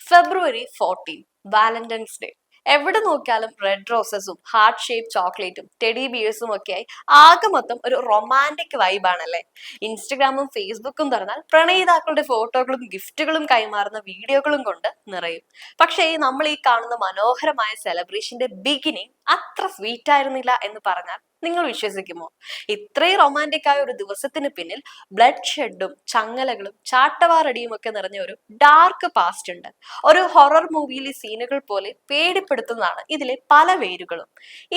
February 14, Valentine's day. എവിടെ നോക്കിയാലും red റോസസും heart shape ചോക്ലേറ്റും ടെഡി ബിയേഴ്സും ഒക്കെയായി ആകെ മൊത്തം ഒരു റൊമാൻറ്റിക് വൈബാണല്ലേ. ഇൻസ്റ്റഗ്രാമും ഫേസ്ബുക്കും തുറന്നാൽ പ്രണയിതാക്കളുടെ ഫോട്ടോകളും ഗിഫ്റ്റുകളും കൈമാറുന്ന വീഡിയോകളും കൊണ്ട് നിറയും. പക്ഷേ നമ്മൾ ഈ കാണുന്ന മനോഹരമായ സെലിബ്രേഷന്റെ ബിഗിനിങ് അത്ര സ്വീറ്റ് ആയിരുന്നില്ല എന്ന് പറഞ്ഞാൽ നിങ്ങൾ വിശ്വസിക്കുമോ? ഇത്രയും റൊമാൻറ്റിക് ആയ ഒരു ദിവസത്തിന് പിന്നിൽ ബ്ലഡ് ഷെഡും ചങ്ങലകളും ചാട്ടവാറടിയും ഒക്കെ നിറഞ്ഞ ഒരു ഡാർക്ക് പാസ്റ്റ് ഉണ്ട്. ഒരു ഹൊറർ മൂവിയിലെ സീനുകൾ പോലെ പേടിപ്പെടുത്തുന്നതാണ് ഇതിലെ പല വേരുകളും.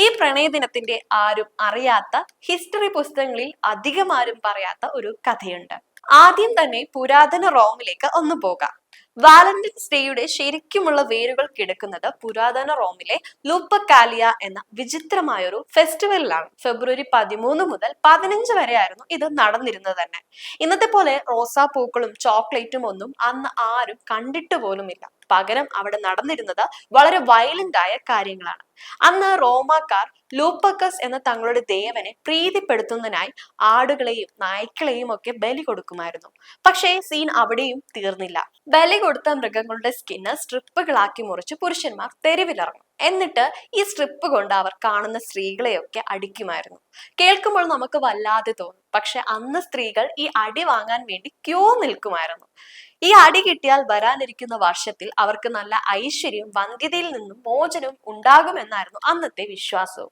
ഈ പ്രണയദിനത്തിന്റെ ആരും അറിയാത്ത ഹിസ്റ്ററി പുസ്തകങ്ങളിൽ അധികം ആരും പറയാത്ത ഒരു കഥയുണ്ട്. ആദ്യം തന്നെ പുരാതന റോമിലേക്ക് ഒന്ന് പോകാം. വാലന്റൈൻസ് ഡേയുടെ ശരിക്കുമുള്ള വേരുകൾ കിടക്കുന്നത് പുരാതന റോമിലെ ലൂപ്പക്കാലിയ എന്ന വിചിത്രമായ ഒരു ഫെസ്റ്റിവലിലാണ്. February 13 മുതൽ 15 വരെ ആയിരുന്നു ഇത് നടന്നിരുന്നത് തന്നെ. ഇന്നത്തെ പോലെ റോസാപ്പൂക്കളും ചോക്ലേറ്റും ഒന്നും അന്ന് ആരും കണ്ടിട്ട് പോലുമില്ല. പകരം അവിടെ നടന്നിരുന്നത് വളരെ വയലന്റ് ആയ കാര്യങ്ങളാണ്. അന്ന് റോമാക്കാർ ലൂപ്പക്കസ് എന്ന തങ്ങളുടെ ദേവനെ പ്രീതിപ്പെടുത്തുന്നതിനായി ആടുകളെയും നായ്ക്കളെയും ഒക്കെ ബലി കൊടുക്കുമായിരുന്നു. പക്ഷേ സീൻ അവിടെയും തീർന്നില്ല. ബലി കൊടുത്ത മൃഗങ്ങളുടെ സ്കിന്ന് സ്ട്രിപ്പുകളാക്കി മുറിച്ച് പുരുഷന്മാർ തെരുവിലിറങ്ങും. എന്നിട്ട് ഈ സ്ട്രിപ്പ് കൊണ്ട് അവർ കാണുന്ന സ്ത്രീകളെയൊക്കെ അടിക്കുമായിരുന്നു. കേൾക്കുമ്പോൾ നമുക്ക് വല്ലാതെ തോന്നും. പക്ഷെ അന്ന് സ്ത്രീകൾ ഈ അടി വാങ്ങാൻ വേണ്ടി ക്യൂ നിൽക്കുമായിരുന്നു. ഈ അടി കിട്ടിയാൽ വരാനിരിക്കുന്ന വർഷത്തിൽ അവർക്ക് നല്ല ഐശ്വര്യവും വന്ധ്യതയിൽ നിന്നും മോചനവും ഉണ്ടാകുമെന്നായിരുന്നു അന്നത്തെ വിശ്വാസവും.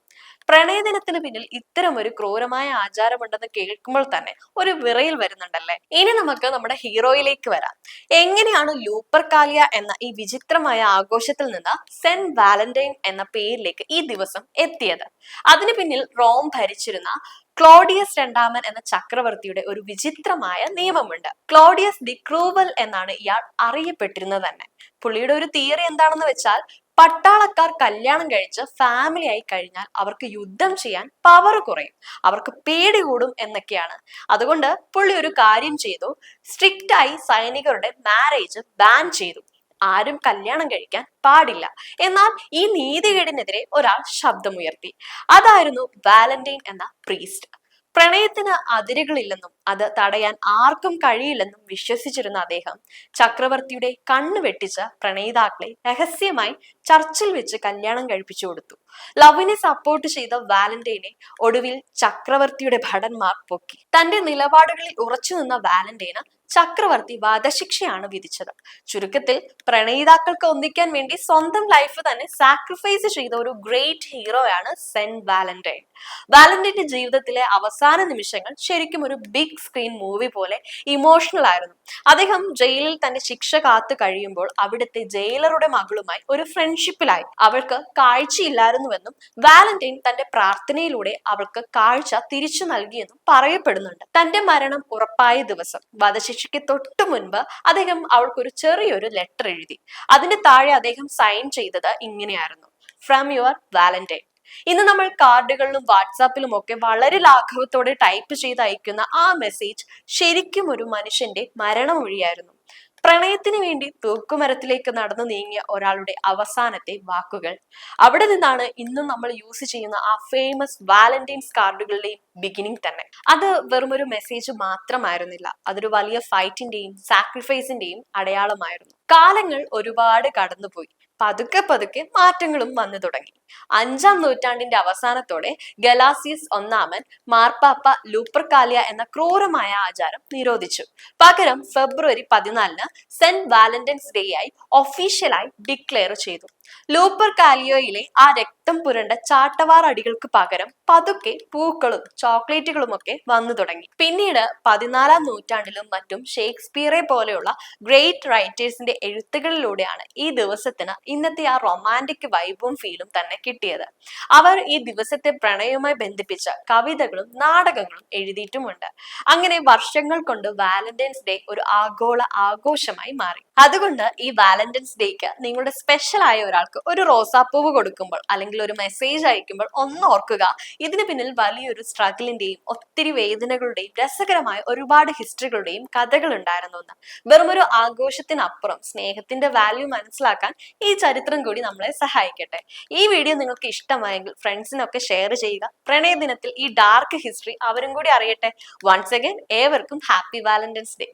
പ്രണയദിനത്തിന് പിന്നിൽ ഇത്തരം ഒരു ക്രൂരമായ ആചാരമുണ്ടെന്ന് കേൾക്കുമ്പോൾ തന്നെ ഒരു വിറയിൽ വരുന്നുണ്ടല്ലേ. ഇനി നമുക്ക് നമ്മുടെ ഹീറോയിലേക്ക് വരാം. എങ്ങനെയാണ് ലൂപ്പർകാലിയ എന്ന ഈ വിചിത്രമായ ആഘോഷത്തിൽ നിന്ന് സെന്റ് വാലന്റൈൻ എന്ന പേരിലേക്ക് ഈ ദിവസം എത്തിയത്? അതിനു പിന്നിൽ റോം ഭരിച്ചിരുന്ന ക്ലോഡിയസ് രണ്ടാമൻ എന്ന ചക്രവർത്തിയുടെ ഒരു വിചിത്രമായ നിയമമുണ്ട്. ക്ലോഡിയസ് ദി ക്രൂവൽ എന്നാണ് ഇയാൾ അറിയപ്പെട്ടിരുന്നത് തന്നെ. പുള്ളിയുടെ ഒരു തിയറി എന്താണെന്ന് വെച്ചാൽ, പട്ടാളക്കാർ കല്യാണം കഴിച്ച് ഫാമിലി ആയി കഴിഞ്ഞാൽ അവർക്ക് യുദ്ധം ചെയ്യാൻ പവർ കുറയും, അവർക്ക് പേടി കൂടും എന്നൊക്കെയാണ്. അതുകൊണ്ട് പുള്ളി ഒരു കാര്യം ചെയ്തു. സ്ട്രിക്റ്റ് ആയി സൈനികരുടെ മാരേജ് ബാൻ ചെയ്തു. ആരും കല്യാണം കഴിക്കാൻ പാടില്ല. എന്നാൽ ഈ നീതികേടിനെതിരെ ഒരാൾ ശബ്ദമുയർത്തി. അതായിരുന്നു വാലന്റൈൻ എന്ന പ്രീസ്റ്റ്. പ്രണയത്തിന് അതിരുകളില്ലെന്നും അത് തടയാൻ ആർക്കും കഴിയില്ലെന്നും വിശ്വസിച്ചിരുന്ന അദ്ദേഹം ചക്രവർത്തിയുടെ കണ്ണു വെട്ടിച്ച പ്രണയിതാക്കളെ രഹസ്യമായി ചർച്ചിൽ വെച്ച് കല്യാണം കഴിപ്പിച്ചു കൊടുത്തു. ലവിനെ സപ്പോർട്ട് ചെയ്ത വാലന്റൈനെ ഒടുവിൽ ചക്രവർത്തിയുടെ ഭടന്മാർ പൊക്കി. തന്റെ നിലപാടുകളിൽ ഉറച്ചു നിന്ന വാലന്റൈന് ചക്രവർത്തി വധശിക്ഷയാണ് വിധിച്ചത്. ചുരുക്കത്തിൽ പ്രണയിതാക്കൾക്ക് ഒന്നിക്കാൻ വേണ്ടി സ്വന്തം ലൈഫ് തന്നെ സാക്രിഫൈസ് ചെയ്ത ഒരു ഗ്രേറ്റ് ഹീറോയാണ് സെന്റ് വാലന്റൈൻ. വാലന്റൈന്റെ ജീവിതത്തിലെ അവസാന നിമിഷങ്ങൾ ശരിക്കും ഒരു ബിഗ് സ്ക്രീൻ മൂവി പോലെ ഇമോഷണൽ ആയിരുന്നു. അദ്ദേഹം ജയിലിൽ തന്റെ ശിക്ഷ കാത്തു കഴിയുമ്പോൾ അവിടുത്തെ ജയിലറുടെ മകളുമായി ഒരു ഫ്രണ്ട്ഷിപ്പിലായി. അവൾക്ക് കാഴ്ചയില്ലായിരുന്നുവെന്നും വാലന്റൈൻ തന്റെ പ്രാർത്ഥനയിലൂടെ അവൾക്ക് കാഴ്ച തിരിച്ചു നൽകിയെന്നും പറയപ്പെടുന്നുണ്ട്. തന്റെ മരണം ഉറപ്പായ ദിവസം വധശിക്ഷയ്ക്ക് തൊട്ടു മുൻപ് അദ്ദേഹം അവൾക്കൊരു ചെറിയൊരു ലെറ്റർ എഴുതി. അതിന്റെ താഴെ അദ്ദേഹം സൈൻ ചെയ്തത് ഇങ്ങനെയായിരുന്നു: ഫ്രം യുവർ വാലന്റൈൻ. ഇന്ന് നമ്മൾ കാർഡുകളിലും വാട്സാപ്പിലും ഒക്കെ വളരെ ലാഘവത്തോടെ ടൈപ്പ് ചെയ്ത് അയക്കുന്ന ആ മെസ്സേജ് ശരിക്കും ഒരു മനുഷ്യന്റെ മരണമൊഴിയായിരുന്നു. പ്രണയത്തിന് വേണ്ടി തൂക്കുമരത്തിലേക്ക് നടന്നു നീങ്ങിയ ഒരാളുടെ അവസാനത്തെ വാക്കുകൾ. അവിടെ നിന്നാണ് ഇന്നും നമ്മൾ യൂസ് ചെയ്യുന്ന ആ ഫേമസ് വാലന്റൈൻസ് കാർഡുകളുടെയും ബിഗിനിങ് തന്നെ. അത് വെറും ഒരു മെസ്സേജ് മാത്രമായിരുന്നില്ല, അതൊരു വലിയ ഫൈറ്റിന്റെയും സാക്രിഫൈസിന്റെയും അടയാളമായിരുന്നു. കാലങ്ങൾ ഒരുപാട് കടന്നുപോയി. പതുക്കെ പതുക്കെ മാറ്റങ്ങളും വന്നു തുടങ്ങി. 5-ാം നൂറ്റാണ്ടിന്റെ അവസാനത്തോടെ ഗലാസിയസ് ഒന്നാമൻ മാർപ്പാപ്പ ലൂപ്പർകാലിയ എന്ന ക്രൂരമായ ആചാരം നിരോധിച്ചു. പകരം February 14 സെന്റ് വാലന്റൈൻസ് ഡേ ആയി ഒഫീഷ്യലായി ഡിക്ലെയർ ചെയ്തു. ലൂപ്പർകാലിയോയിലെ ആ രക്തം പുരണ്ട ചാട്ടവാർ അടികൾക്ക് പകരം പതുക്കെ പൂക്കളും ചോക്ലേറ്റുകളും ഒക്കെ വന്നു തുടങ്ങി. പിന്നീട് 14-ാം നൂറ്റാണ്ടിലും മറ്റും ഷേക്സ്പിയറെ പോലെയുള്ള ഗ്രേറ്റ് റൈറ്റേഴ്സിന്റെ എഴുത്തുകളിലൂടെയാണ് ഈ ദിവസത്തിന് ഇന്നത്തെ ആ റൊമാൻറ്റിക് വൈബും ഫീലും തന്നെ കിട്ടിയത്. അവർ ഈ ദിവസത്തെ പ്രണയവുമായി ബന്ധിപ്പിച്ച കവിതകളും നാടകങ്ങളും എഴുതിയിട്ടുമുണ്ട്. അങ്ങനെ വർഷങ്ങൾ കൊണ്ട് വാലന്റൈൻസ് ഡേ ഒരു ആഗോള ആഘോഷമായി മാറി. അതുകൊണ്ട് ഈ വാലന്റൈൻസ് ഡേക്ക് നിങ്ങളുടെ സ്പെഷ്യൽ ആയ ഒരാൾക്ക് ഒരു റോസാപ്പൂവ് കൊടുക്കുമ്പോൾ അല്ലെങ്കിൽ ഒരു മെസ്സേജ് അയക്കുമ്പോൾ ഒന്ന് ഓർക്കുക, ഇതിന് പിന്നിൽ വലിയൊരു സ്ട്രഗിളിന്റെയും ഒത്തിരി വേദനകളുടെയും രസകരമായ ഒരുപാട് ഹിസ്റ്ററികളുടെയും കഥകൾ ഉണ്ടായിരുന്നു എന്ന്. വെറും ഒരു ആഘോഷത്തിനപ്പുറം സ്നേഹത്തിന്റെ വാല്യൂ മനസ്സിലാക്കാൻ ഈ ചരിത്രം കൂടി നമ്മളെ സഹായിക്കട്ടെ. ഈ വീഡിയോ നിങ്ങൾക്ക് ഇഷ്ടമായെങ്കിൽ ഫ്രണ്ട്സിനൊക്കെ ഷെയർ ചെയ്യുക. പ്രണയ ദിനത്തിൽ ഈ ഡാർക്ക് ഹിസ്റ്ററി അവരും കൂടി അറിയട്ടെ. വൺസ് അഗൈൻ ഏവർക്കും ഹാപ്പി വാലന്റൈൻസ് ഡേ.